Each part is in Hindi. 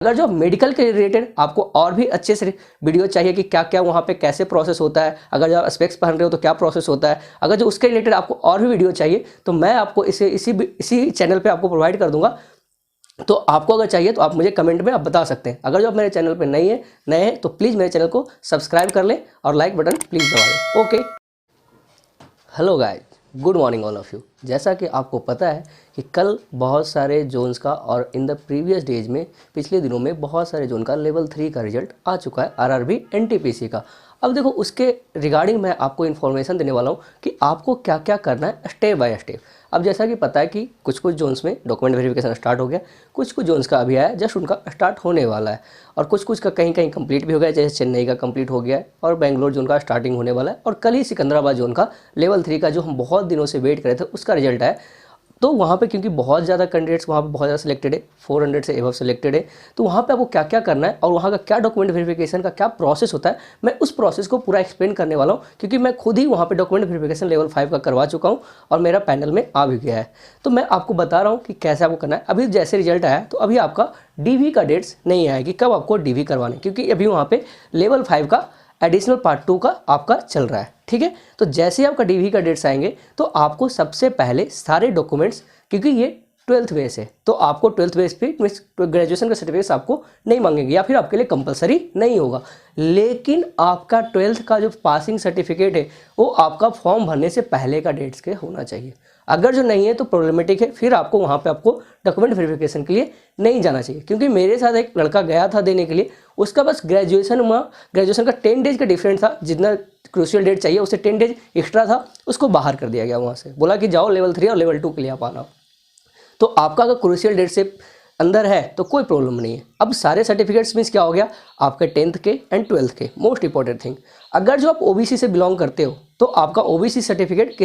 अगर जो मेडिकल के रिलेटेड आपको और भी अच्छे से वीडियो चाहिए कि क्या क्या वहाँ पे कैसे प्रोसेस होता है, अगर जो आप स्पेक्स पहन रहे हो तो क्या प्रोसेस होता है, अगर जो उसके रिलेटेड आपको और भी वीडियो चाहिए तो मैं आपको इसी चैनल पे आपको प्रोवाइड कर दूंगा। तो आपको अगर चाहिए तो आप मुझे कमेंट में आप बता सकते हैं। अगर जो आप मेरे चैनल पे नए हैं तो प्लीज़ मेरे चैनल को सब्सक्राइब कर लें और लाइक बटन प्लीज़ दबा दें। Okay, hello guys, good morning all of you. जैसा कि आपको पता है कि कल बहुत सारे जोन्स का और इन द प्रीवियस डेज में पिछले दिनों में बहुत सारे जोन का लेवल 3 का रिजल्ट आ चुका है, आरआरबी एनटीपीसी का। अब देखो, उसके रिगार्डिंग मैं आपको इन्फॉर्मेशन देने वाला हूँ कि आपको क्या क्या करना है स्टेप बाय स्टेप। अब जैसा कि पता है कि कुछ कुछ जोन्स में डॉक्यूमेंट वेरिफिकेशन स्टार्ट हो गया, कुछ कुछ जोन्स का अभी आया, जस्ट उनका स्टार्ट होने वाला है, और कुछ कुछ का कहीं कहीं कंप्लीट भी हो गया, जैसे चेन्नई का कंप्लीट हो गया है और बेंगलोर जोन का स्टार्टिंग होने वाला है, और कल ही सिकंदराबाद जोन का लेवल 3 का जो हम बहुत दिनों से वेट कर रहे थे उसका रिजल्ट है। तो वहाँ पे क्योंकि बहुत ज़्यादा कैंडिडेट्स वहाँ पे बहुत ज़्यादा सिलेक्टेड है, 400 से एबव सिलेक्टेड है, तो वहाँ पे आपको क्या क्या करना है और वहाँ का क्या डॉक्यूमेंट वेरिफिकेशन का क्या प्रोसेस होता है, मैं उस प्रोसेस को पूरा एक्सप्लेन करने वाला हूँ, क्योंकि मैं खुद ही वहाँ पे डॉक्यूमेंट वेरिफिकेशन लेवल 5 का करवा चुका हूँ और मेरा पैनल में आ भी गया है। तो मैं आपको बता रहा हूँ कि कैसे आपको करना है। अभी जैसे रिजल्ट आया तो अभी आपका डीवी का डेट्स नहीं आया कि कब आपको डीवी करवाना है, क्योंकि अभी वहाँ पे लेवल 5 का एडिशनल पार्ट 2 का आपका चल रहा है। ठीक है, तो जैसे ही आपका डीवी का डेट्स आएंगे तो आपको सबसे पहले सारे डॉक्यूमेंट्स, क्योंकि ये 12th बेस है तो आपको 12th बेस पे ग्रेजुएशन का सर्टिफिकेट आपको नहीं मांगेंगे या फिर आपके लिए कंपलसरी नहीं होगा, लेकिन आपका 12th का जो पासिंग सर्टिफिकेट है वो आपका फॉर्म भरने से पहले का डेट्स के होना चाहिए। अगर जो नहीं है तो प्रॉब्लमेटिक है, फिर आपको वहाँ पे आपको डॉक्यूमेंट वेरिफिकेशन के लिए नहीं जाना चाहिए। क्योंकि मेरे साथ एक लड़का गया था देने के लिए, उसका बस ग्रेजुएशन का 10 डेज का डिफरेंस था, जितना क्रूशियल डेट चाहिए उससे 10 डेज एक्स्ट्रा था, उसको बाहर कर दिया गया वहाँ से, बोला कि जाओ लेवल 3 और लेवल 2 के लिए आप आना। तो आपका अगर क्रूशियल डेट से अंदर है तो कोई प्रॉब्लम नहीं है। अब सारे सर्टिफिकेट्स मीन्स क्या हो गया, आपके 10th के एंड 12th के। मोस्ट इंपॉर्टेंट थिंग, अगर जो आप ओबीसी से बिलोंग करते हो तो आपका ओबीसी सर्टिफिकेट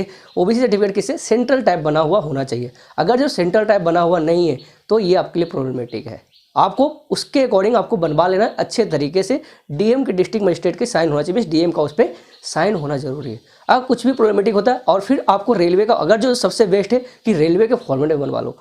किससे सेंट्रल टाइप बना हुआ होना चाहिए। अगर जो सेंट्रल टाइप बना हुआ नहीं है तो ये आपके लिए प्रॉब्लमेटिक है, आपको उसके अकॉर्डिंग आपको बनवा लेना है अच्छे तरीके से। डीएम के डिस्ट्रिक्ट मजिस्ट्रेट के साइन होना चाहिए, मीन्स डीएम का उस पर साइन होना जरूरी है। अगर कुछ भी प्रॉब्लमेटिक होता है और फिर आपको रेलवे का, अगर जो सबसे बेस्ट है कि रेलवे के फॉर्मेट में बनवा लो।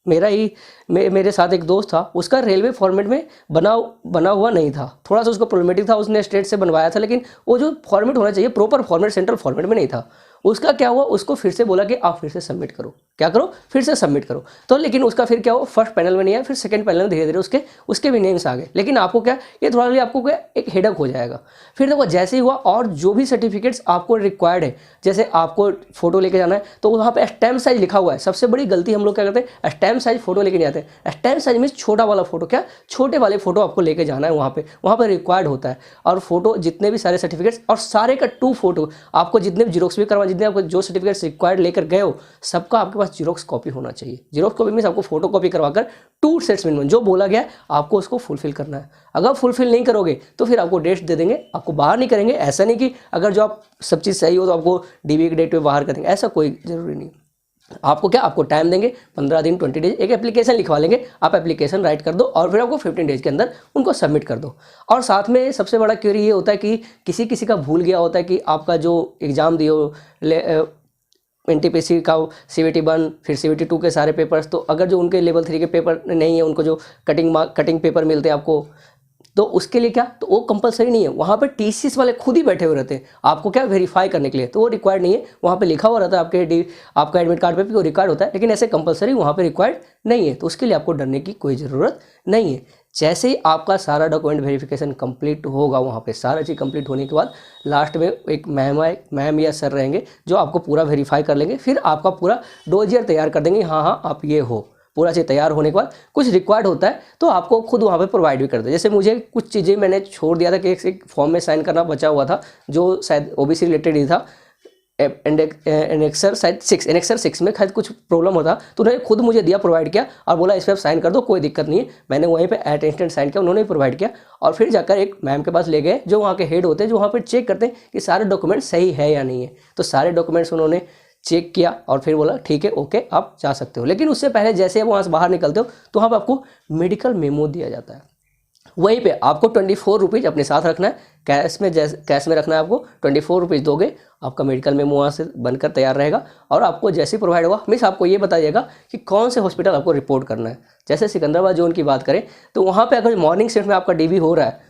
मेरे साथ एक दोस्त था, उसका रेलवे फॉर्मेट में बना हुआ नहीं था, थोड़ा सा उसको प्रॉब्लमेटिक था, उसने स्टेट से बनवाया था, लेकिन वो जो फॉर्मेट होना चाहिए प्रॉपर फॉर्मेट सेंट्रल फॉर्मेट में नहीं था। उसका क्या हुआ, उसको फिर से बोला कि आप फिर से सबमिट करो, क्या करो, फिर से सबमिट करो। तो लेकिन उसका फिर क्या हुआ, फर्स्ट पैनल में नहीं आया, फिर सेकंड पैनल में धीरे धीरे उसके भी नेम्स आ गए। लेकिन आपको क्या, ये थोड़ा सा आपको क्या एक हेडक हो जाएगा। फिर देखो जैसे ही हुआ, और जो भी सर्टिफिकेट्स आपको रिक्वायर्ड है, जैसे आपको फोटो लेके जाना है तो वहाँ पे स्टैम्प साइज लिखा हुआ है। सबसे बड़ी गलती हम लोग क्या करते हैं, स्टैम्प साइज फोटो लेके नहीं आते। स्टैम्प साइज में छोटा वाला फोटो, क्या छोटे वाले फोटो आपको लेके जाना है, वहाँ पे रिक्वायर्ड होता है। और फोटो जितने भी सारे सर्टिफिकेट्स और सारे का 2 फोटो आपको, जितने भी जीरोक्स भी करवा, जितने आपको जो सर्टिफिकेट्स रिक्वायर्ड लेकर गए हो सबका आपके पास जीरोक्स कॉपी होना चाहिए। जीरोक्स कॉपी में आपको फोटो कॉपी करवाकर 2 सेट्स मिनिमम जो बोला गया है आपको उसको फुलफिल करना है। अगर फुलफिल नहीं करोगे तो फिर आपको डेट्स दे देंगे, आपको बाहर नहीं करेंगे। ऐसा नहीं कि अगर जो आप सब चीज़ सही हो तो आपको डीबी की डेट पे बाहर कर देंगे, ऐसा कोई जरूरी नहीं। आपको क्या, आपको टाइम देंगे 15 दिन 20 डेज, एक एप्लीकेशन लिखवा लेंगे, आप एप्लीकेशन राइट कर दो और फिर आपको 15 डेज के अंदर उनको सबमिट कर दो। और साथ में सबसे बड़ा क्वेरी ये होता है कि किसी का भूल गया होता है कि आपका जो एग्ज़ाम दियो एनटीपीसी का CVT 1 फिर CVT 2 के सारे पेपर्स, तो अगर जो उनके लेवल 3 के पेपर नहीं है, उनको जो कटिंग पेपर मिलते हैं आपको, तो उसके लिए क्या, तो वो कंपलसरी नहीं है। वहाँ पे TCS वाले खुद ही बैठे हुए रहते हैं आपको क्या वेरीफाई करने के लिए, तो वो रिक्वायर्ड नहीं है। वहाँ पे लिखा हुआ रहता है आपका एडमिट कार्ड पे भी वो रिक्वायर्ड होता है, लेकिन ऐसे कंपलसरी वहाँ पे रिक्वायर्ड नहीं है। तो उसके लिए आपको डरने की कोई ज़रूरत नहीं है। जैसे ही आपका सारा डॉक्यूमेंट वेरिफिकेशन कंप्लीट होगा, वहाँ पे सारा चीज़ कंप्लीट होने के बाद लास्ट में एक मैम या सर रहेंगे जो आपको पूरा वेरीफाई कर लेंगे, फिर आपका पूरा डोजियर तैयार कर देंगे। हाँ आप ये हो। पूरा चीज़ तैयार होने के बाद कुछ रिक्वायर्ड होता है तो आपको खुद वहाँ पे प्रोवाइड भी कर दे। जैसे मुझे कुछ चीज़ें मैंने छोड़ दिया था कि एक फॉर्म में साइन करना बचा हुआ था, जो शायद ओबीसी रिलेटेड ही था। एनेक्सर 6 में शायद कुछ प्रॉब्लम होता, तो उन्होंने खुद मुझे दिया, प्रोवाइड किया और बोला इस पर साइन कर दो, कोई दिक्कत नहीं है। मैंने वहीं पे एट इंस्टेंट साइन किया, उन्होंने प्रोवाइड किया और फिर जाकर एक मैम के पास ले गए जो वहाँ के हेड होते हैं, जो वहाँ पर चेक करते हैं कि सारे डॉक्यूमेंट सही है या नहीं है। तो सारे डॉक्यूमेंट्स उन्होंने चेक किया और फिर बोला ठीक है, ओके आप जा सकते हो। लेकिन उससे पहले जैसे आप वहाँ से बाहर निकलते हो तो वहाँ पर आपको मेडिकल मेमो दिया जाता है। वहीं पे आपको 24 रुपीज़ अपने साथ रखना है, कैश में रखना है आपको। 24 रुपीज़ दोगे, आपका मेडिकल मेमो वहाँ से बनकर तैयार रहेगा और आपको जैसे ही प्रोवाइड होगा मिस आपको ये बताइएगा कि कौन से हॉस्पिटल आपको रिपोर्ट करना है। जैसे सिकंदराबाद जोन की बात करें तो वहाँ पे अगर मॉर्निंग शिफ्ट में आपका डीवी हो रहा है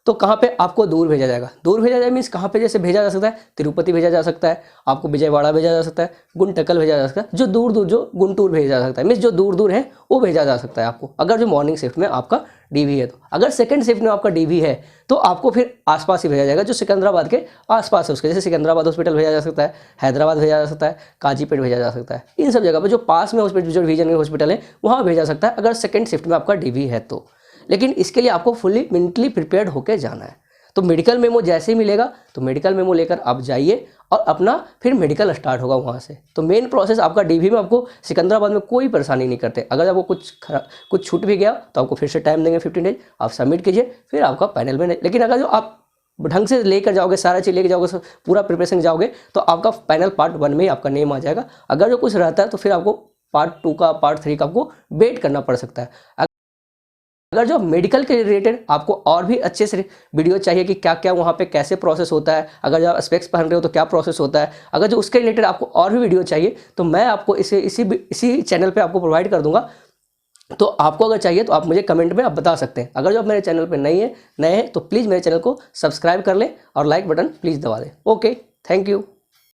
तो कहाँ पे आपको दूर भेजा जाएगा। दूर भेजा जाए मीन्स कहाँ पे जैसे भेजा जा सकता है, तिरुपति भेजा जा सकता है, आपको विजयवाड़ा भेजा जा सकता है, गुंटकल भेजा जा सकता है, जो दूर जो गुंटूर भेजा जा सकता है, मीन्स जो दूर है वो भेजा जा सकता है आपको, अगर जो मॉर्निंग शिफ्ट में आपका डीवी है। तो अगर सेकंड शिफ्ट में आपका डीवी है तो आपको फिर आसपास ही भेजा जाएगा, जो सिकंदराबाद के आसपास है उसके, जैसे सिकंदराबाद हॉस्पिटल भेजा जा सकता है, हैदराबाद भेजा जा सकता है, काजीपेट भेजा जा सकता है। इन सब जगह पर जो पास में हॉस्पिटल, जो डिवीजन के हॉस्पिटल है वहाँ भेजा सकता है अगर सेकंड शिफ्ट में आपका डीवी है तो। लेकिन इसके लिए आपको फुल्ली मेंटली प्रिपेयर्ड होकर जाना है। तो मेडिकल मेमो जैसे ही मिलेगा तो मेडिकल मेमो लेकर आप जाइए और अपना फिर मेडिकल स्टार्ट होगा वहाँ से। तो मेन प्रोसेस आपका डीवी में आपको सिकंदराबाद में कोई परेशानी नहीं करते। अगर आपको कुछ छूट भी गया तो आपको फिर से टाइम देंगे 15 डेज, आप सबमिट कीजिए, फिर आपका पैनल में। लेकिन अगर जो आप ढंग से लेकर जाओगे, सारा चीज़ लेकर जाओगे, पूरा प्रिपरेशन जाओगे तो आपका पैनल पार्ट 1 में ही आपका नेम आ जाएगा। अगर जो कुछ रहता है तो फिर आपको पार्ट 2 का, पार्ट 3 का आपको वेट करना पड़ सकता है। अगर जो मेडिकल के रिलेटेड आपको और भी अच्छे से वीडियो चाहिए कि क्या क्या वहाँ पे कैसे प्रोसेस होता है, अगर जो आप स्पेक्स पहन रहे हो तो क्या प्रोसेस होता है, अगर जो उसके रिलेटेड आपको और भी वीडियो चाहिए तो मैं आपको इसी चैनल पे आपको प्रोवाइड कर दूंगा। तो आपको अगर चाहिए तो आप मुझे कमेंट में आप बता सकते हैं। अगर जो आप मेरे चैनल पर नए हैं तो प्लीज़ मेरे चैनल को सब्सक्राइब कर लें और लाइक बटन प्लीज़ दबा दें। Okay, thank you.